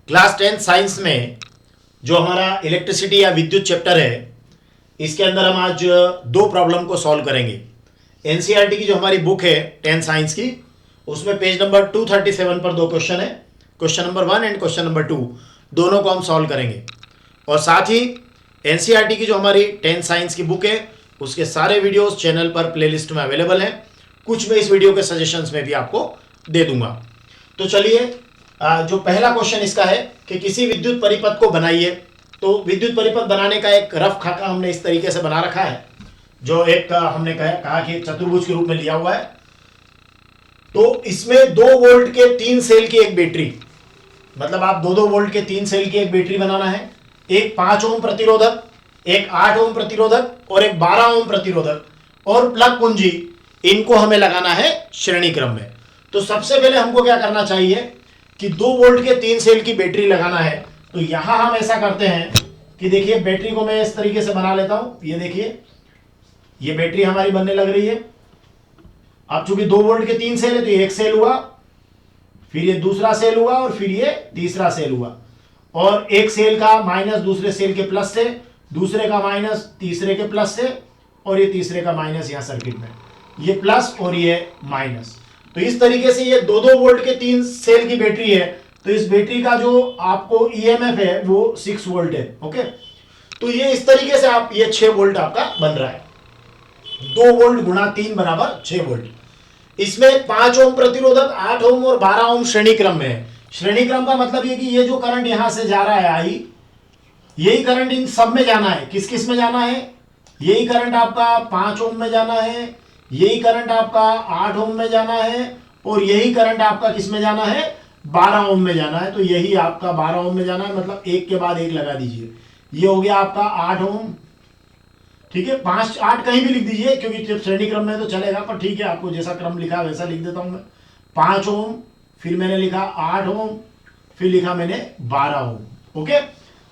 Class 10 science में जो हमारा इलेक्ट्रिसिटी या विद्युत चैप्टर है, इसके अंदर हम आज दो प्रॉब्लम को सॉल्व करेंगे। एनसीईआरटी की जो हमारी बुक है 10 साइंस की, उसमें पेज नंबर 237 पर दो क्वेश्चन है, question number 1 and question number 2, दोनों को हम सॉल्व करेंगे। और साथ ही एनसीईआरटी की जो हमारी 10 साइंस की बुक है, उसके सारे वीडियोस चैनल पर प्लेलिस्ट में अवेलेबल हैं। कुछ मैं इस वीडियो के सजेशंस में भी आपको दे दूंगा। तो चलिए, जो पहला क्वेश्चन इसका है कि किसी विद्युत परिपथ को बनाइए। तो विद्युत परिपथ बनाने का एक रफ खाका हमने इस तरीके से बना रखा है, जो एक हमने कहा कि चतुर्भुज के रूप में लिया हुआ है। तो इसमें 2 वोल्ट के 3 सेल की एक बैटरी, मतलब आप 2-2 वोल्ट के 3 सेल की एक बैटरी बनाना है। एक 5 ओम प्रतिरोधक, एक 8 ओम प्रतिरोधक और एक 12 ओम प्रतिरोधक और प्लग कुंजी, इनको हमें लगाना है श्रेणी क्रम में। तो सबसे पहले हमको क्या करना चाहिए कि 2 वोल्ट के 3 सेल की बैटरी लगाना है। तो यहां हम ऐसा करते हैं कि देखिए, बैटरी को मैं इस तरीके से बना लेता हूं। ये देखिए, ये बैटरी हमारी बनने लग रही है। अब चूंकि 2 वोल्ट के 3 सेल है, तो ये एक सेल हुआ, फिर ये दूसरा सेल हुआ और फिर ये तीसरा सेल हुआ। और एक सेल का माइनस दूसरे सेल के प्लस से, दूसरे का माइनस तीसरे के प्लस से, और ये तीसरे का माइनस यहां सर्किट में, ये प्लस और ये माइनस। तो इस तरीके से ये 2-2 वोल्ट के 3 सेल की बैटरी है। तो इस बैटरी का जो आपको ईएमएफ है वो 6 वोल्ट है। ओके, तो ये इस तरीके से आप, ये 6 वोल्ट आपका बन रहा है। 2 वोल्ट गुणा 3 बराबर 6 वोल्ट। इसमें 5 ओम प्रतिरोधक, 8 ओम और 12 ओम श्रेणी क्रम में है। श्रेणी क्रम का मतलब ये कि ये जो करंट यहां से जा रहा है आई, यही करंट इन सब में जाना है। किस किस में जाना है? यही करंट आपका 5 ओम में जाना है, यही करंट आपका 8 ओम में जाना है, और यही करंट आपका किस में जाना है? 12 ओम में जाना है। तो यही आपका 12 ओम में जाना है, मतलब एक के बाद एक लगा दीजिए। ये हो गया आपका 8 ओम, ठीक है। 5, 8 कहीं भी लिख दीजिए, क्योंकि जब श्रेणी क्रम में तो चलेगा, पर ठीक है, आपको जैसा क्रम लिखा वैसा लिख देता हूं मैं। 5 ओम, फिर मैंने लिखा 8 ओम, फिर लिखा मैंने 12 ओम। ओके,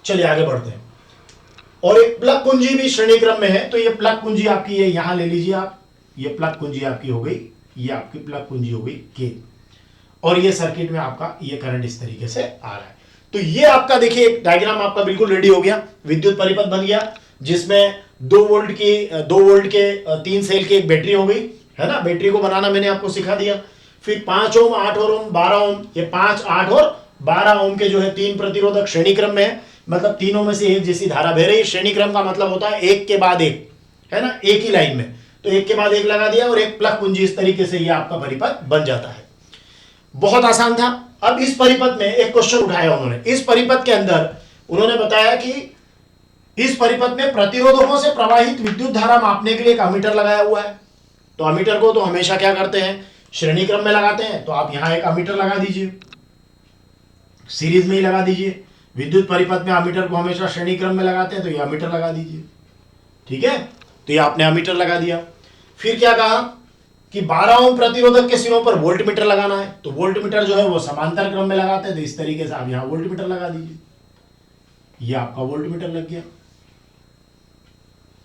चलिए आगे बढ़ते हैं। और एक प्लग कुंजी भी श्रेणी क्रम में है। तो ये प्लग कुंजी आपकी, ये यहां ले लीजिए आप, ये प्लग कुंजी आपकी हो गई, ये आपकी प्लग कुंजी हो गई के। और ये सर्किट में आपका ये करंट इस तरीके से आ रहा है। तो ये आपका देखिए, एक डायग्राम आपका बिल्कुल रेडी हो गया, विद्युत परिपथ बन गया, जिसमें 2 वोल्ट के 3 सेल की एक बैटरी हो गई, है ना। बैटरी को बनाना मैंने आपको सिखा दिया। फिर 5 ओम, 8 ओम, 12 ओम, ये 5, 8 और 12 ओम के जो है 3 प्रतिरोधक श्रेणी क्रम में है, मतलब तीनों में से एक जैसी धारा बह रही है। श्रेणी क्रम का मतलब होता है एक के बाद एक, है ना, एक ही लाइन में। तो एक के बाद एक लगा दिया और एक प्लग कुंजी, इस तरीके से ये आपका परिपथ बन जाता है। बहुत आसान था। अब इस परिपथ में एक क्वेश्चन उठाया उन्होंने। इस परिपथ के अंदर उन्होंने बताया कि इस परिपथ में प्रतिरोधकों से प्रवाहित विद्युत धारा मापने के लिए एक अमीटर लगाया हुआ है। तो अमीटर को तो हमेशा क्या करते हैं? श्रेणी क्रम में लगाते हैं। तो आप यहां एक अमीटर लगा दीजिए, सीरीज में ही लगा दीजिए। विद्युत परिपथ में अमीटर को हमेशा श्रेणी क्रम में लगाते हैं, तो ये अमीटर लगा दीजिए, ठीक है। तो ये आपने अमीटर लगा दिया। फिर क्या कहा कि 12 ओम प्रतिरोधक के सिरों पर वोल्ट मीटर लगाना है। तो वोल्ट मीटर जो है वो समांतर क्रम में लगाते हैं। तो इस तरीके से आप यहां वोल्ट मीटर लगा दीजिए, ये आपका वोल्ट मीटर लग गया।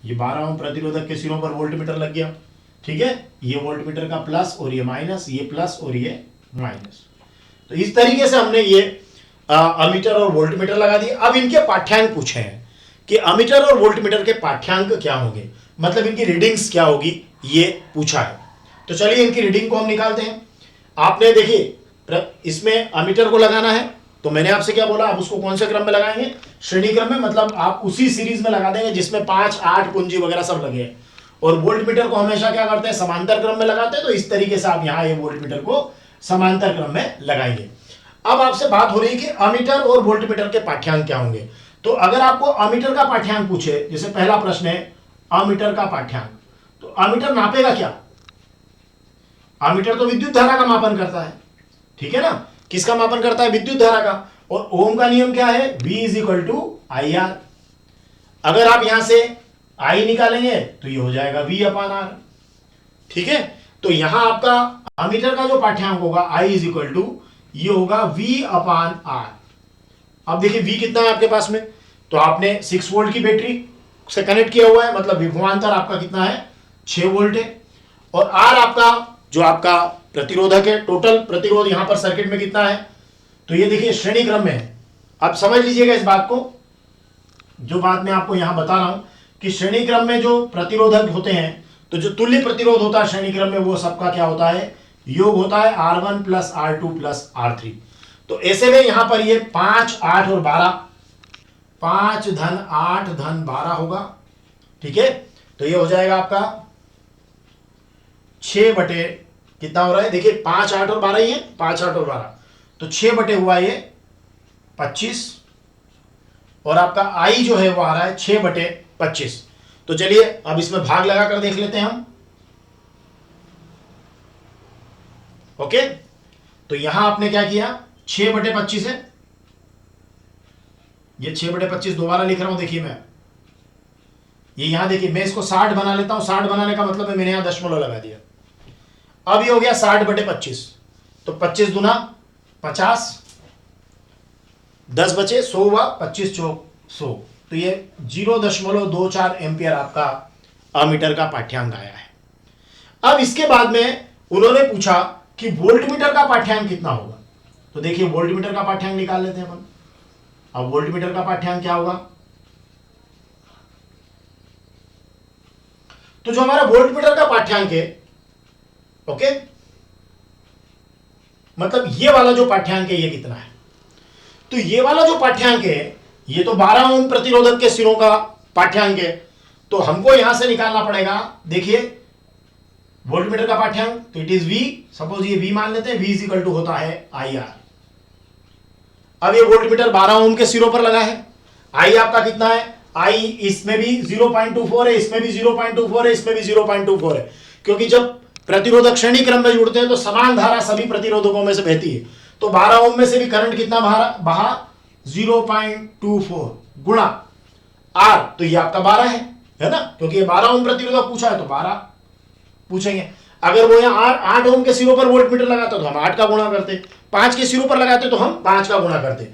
ये 12 ओम प्रतिरोधक के सिरों पर वोल्ट मीटर लग गया, ठीक है। ये वोल्ट मीटर का प्लस और ये माइनस, ये प्लस और ये माइनस। तो इस तरीके से हमने ये अमीटर और वोल्ट मीटर लगा दिए। अब इनके पाठ्यांक पूछे हैं कि अमीटर और वोल्ट मीटर के पाठ्यांक क्या होंगे, मतलब इनकी रीडिंग्स क्या होगी, ये पूछा है। तो चलिए इनकी रीडिंग को हम निकालते हैं। आपने देखिए, इसमें अमीटर को लगाना है, तो मैंने आपसे क्या बोला, आप उसको कौन से क्रम में लगाएंगे? श्रेणी क्रम में, मतलब आप उसी सीरीज में लगा देंगे जिसमें 5, 8 कुंजी वगैरह सब लगे हैं। और वोल्ट मीटर को हमेशा क्या करते हैं? समांतर क्रम में लगाते हैं। तो इस तरीके से आप यहां ये वोल्ट मीटर को समांतर क्रम में लगाएंगे। अब आपसे बात हो रही है कि अमीटर और वोल्ट मीटर के पाठ्यांक क्या होंगे। तो अगर आपको अमीटर का पाठ्यांक पूछे, जैसे पहला प्रश्न है अमीटर का पाठ्यांक, तो अमीटर नापेगा क्या? अमीटर तो विद्युत धारा का मापन करता है, ठीक है ना। किसका मापन करता है? विद्युत धारा का। और ओम का नियम क्या है? V = IR। अगर आप यहां से I निकालेंगे तो ये हो जाएगा V/R, ठीक है। तो यहां आपका अमीटर का जो पाठ्यांक होगा I ये होगा V/R। अब देखिए V कितना है आपके पास में, तो आपने 6 वोल्ट की बैटरी से कनेक्ट किया हुआ है, मतलब विभवांतर आपका कितना है? 6 वोल्ट है। और R आपका जो आपका प्रतिरोधक है, टोटल प्रतिरोध यहां पर सर्किट में कितना है? तो ये देखिए श्रेणी क्रम में है, अब समझ लीजिएगा इस बात को, जो बात मैं आपको यहां बता रहा हूं कि श्रेणी क्रम में जो प्रतिरोधक होते हैं, तो जो तुल्य प्रतिरोध होता है श्रेणी क्रम में, वो सबका क्या होता है, योग होता है R1 plus R2 plus R3। तो ऐसे में यहां पर ये 5, 8 और 12, 5 धन 8 धन 12 होगा, ठीक है। तो ये हो जाएगा आपका 6 बटे कितना हो रहा है, देखिए 5, 8 और 12 ही है, 5, 8 और 12, तो 6 बटे हुआ ये 25, और आपका आई जो है वो आ रहा है 6 बटे 25। तो चलिए अब इसमें भाग लगा कर देख लेते हैं हम। ओके, तो यहां आपने क्या किया, 6 बटे 25 है, ये 6 बटे 25 दोबारा लिख रहा हूं, देखिए मैं ये यहां देखिए, मैं इसको 60 बना लेता हूं। 60 बनाने का मतलब है मैंने यहां दशमलव लगा दिया। अब ये हो गया 60 बटे 25, तो 25 दूना 50, 10 बचे 100 हुआ, 25 चौक 100, तो ये 0.24 एम्पियर आपका अमीटर का पाठ्यांक आया है। अब इसके बाद में उन्होंने पूछा कि वोल्टमीटर का पाठ्यांक कितना होगा। तो देखिए वोल्टमीटर का पाठ्यांक निकाल लेते हैं अपन। अब वोल्टमीटर का पाठ्यांक क्या होगा, तो जो हमारा वोल्टमीटर का पाठ्यांक है, ओके, मतलब ये वाला जो पाठ्यांक है ये कितना है, तो ये वाला जो पाठ्यांक है ये तो 12 ओम प्रतिरोधक के सिरों का पाठ्यांक है। तो हमको यहां से निकालना पड़ेगा, देखिए वोल्टमीटर का पाठ्यांक, तो इट इज V, सपोज ये V मान लेते हैं, V इज इक्वल टू होता है IR। अब ये वोल्टमीटर 12 ओम के सिरों पर लगा है, I आपका कितना है, I इसमें भी 0.24 है, इसमें भी 0.24 है, इसमें भी 0.24 है, क्योंकि जब प्रतिरोधक श्रेणी क्रम में जुड़ते हैं तो समान धारा सभी प्रतिरोधकों में से बहती है। तो 12 ओम में से भी करंट कितना बहा 0.24 गुणा R, तो ये आपका 12 है ना, क्योंकि ये 12 ओम प्रतिरोधक पूछा है तो 12 पूछेंगे। अगर वो यहाँ 8 ओम के सिरों पर वोल्टमीटर लगाता तो हम 8 का गुणा करते, 5 के सिरों पर लगाते तो हम 5 का गुणा करते।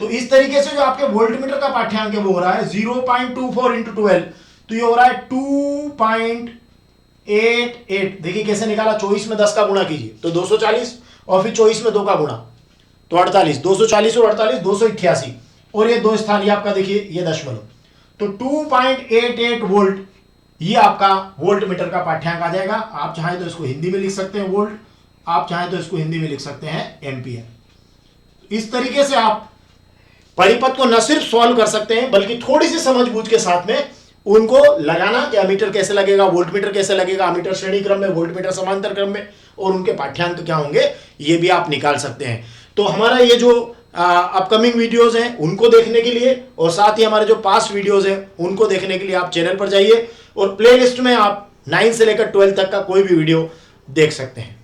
तो इस तरीके से जो आपके वोल्टमीटर का पाठ्यांक है वो हो रहा है 0.24 इंटू 12, तो ये हो रहा है 2.88। देखिए कैसे निकाला, 24 में 10 का गुणा कीजिए तो 240, और फिर 24 में 2 का गुणा तो 48, 240 और 48 288, और ये दो स्थान ये आपका देखिए ये दशमलव, तो 2.88 वोल्ट ये आपका वोल्टमीटर का पाठ्यांक आ जाएगा। आप चाहें तो इसको हिंदी में लिख सकते हैं वोल्ट, आप चाहें तो इसको हिंदी में लिख सकते हैं एम्पियर। इस तरीके से आप परिपथ को न सिर्फ सॉल्व कर सकते हैं बल्कि थोड़ी सी समझबूझ के साथ में उनको लगाना कि अमीटर कैसे लगेगा, वोल्टमीटर कैसे लगेगा, अमीटर श्रेणी क्रम में, वोल्टमीटर समांतर क्रम में, और उनके पाठ्यांक क्या होंगे ये भी आप निकाल सकते हैं। तो हमारा ये जो अपकमिंग वीडियोस हैं उनको देखने के लिए, और साथ ही हमारे जो पास्ट वीडियोस हैं उनको देखने के लिए आप चैनल पर जाइए, और प्लेलिस्ट में आप 9 से लेकर 12 तक का कोई भी वीडियो देख सकते हैं।